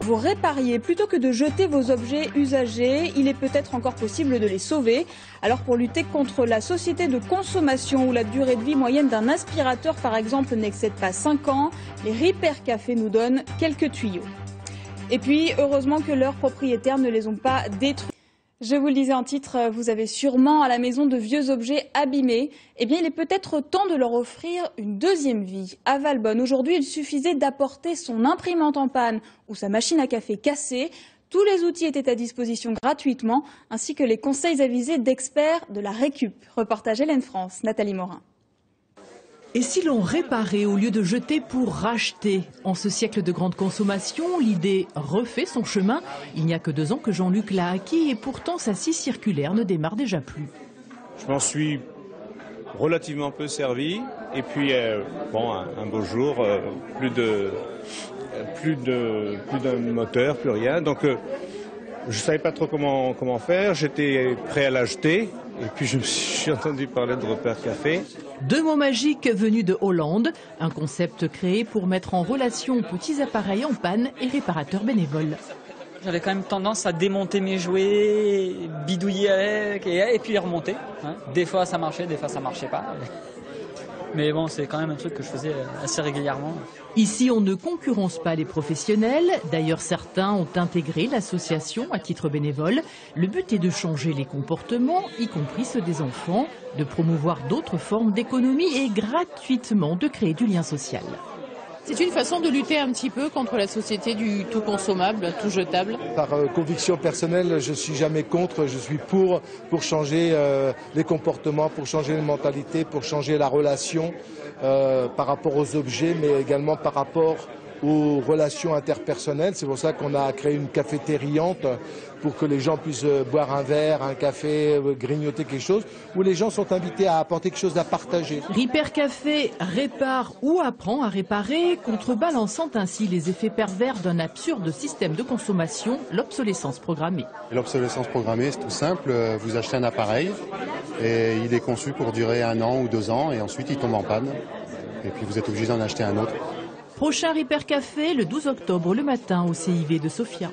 Vous répariez plutôt que de jeter vos objets usagés, il est peut-être encore possible de les sauver. Alors pour lutter contre la société de consommation où la durée de vie moyenne d'un aspirateur par exemple n'excède pas 5 ans, les Repair Café nous donnent quelques tuyaux. Et puis heureusement que leurs propriétaires ne les ont pas détruits. Je vous le disais en titre, vous avez sûrement à la maison de vieux objets abîmés. Eh bien, il est peut-être temps de leur offrir une deuxième vie. À Valbonne, aujourd'hui, il suffisait d'apporter son imprimante en panne ou sa machine à café cassée. Tous les outils étaient à disposition gratuitement, ainsi que les conseils avisés d'experts de la récup. Reportage Hélène France, Nathalie Morin. Et si l'on réparait au lieu de jeter pour racheter? En ce siècle de grande consommation, l'idée refait son chemin. Il n'y a que 2 ans que Jean-Luc l'a acquis et pourtant sa scie circulaire ne démarre déjà plus. Je m'en suis relativement peu servi et puis bon, un beau jour, plus d'un moteur, plus rien. Donc je ne savais pas trop comment faire, j'étais prêt à l'acheter. Et puis je me suis entendu parler de Repair Café. 2 mots magiques venus de Hollande, un concept créé pour mettre en relation petits appareils en panne et réparateurs bénévoles. J'avais quand même tendance à démonter mes jouets, bidouiller avec et puis les remonter. Des fois ça marchait, des fois ça marchait pas. Mais bon, c'est quand même un truc que je faisais assez régulièrement. Ici, on ne concurrence pas les professionnels. D'ailleurs, certains ont intégré l'association à titre bénévole. Le but est de changer les comportements, y compris ceux des enfants, de promouvoir d'autres formes d'économie et gratuitement de créer du lien social. C'est une façon de lutter un petit peu contre la société du tout consommable, tout jetable. Par conviction personnelle, je ne suis jamais contre, je suis pour changer les comportements, pour changer les mentalités, pour changer la relation par rapport aux objets, mais également par rapport aux relations interpersonnelles. C'est pour ça qu'on a créé une cafétériante pour que les gens puissent boire un verre, un café, grignoter quelque chose, où les gens sont invités à apporter quelque chose à partager. Repair Café répare ou apprend à réparer, contrebalancant ainsi les effets pervers d'un absurde système de consommation, l'obsolescence programmée. L'obsolescence programmée, c'est tout simple. Vous achetez un appareil et il est conçu pour durer 1 an ou 2 ans et ensuite il tombe en panne. Et puis vous êtes obligé d'en acheter un autre. Prochain Repair Café le 12 octobre le matin au CIV de Sofia.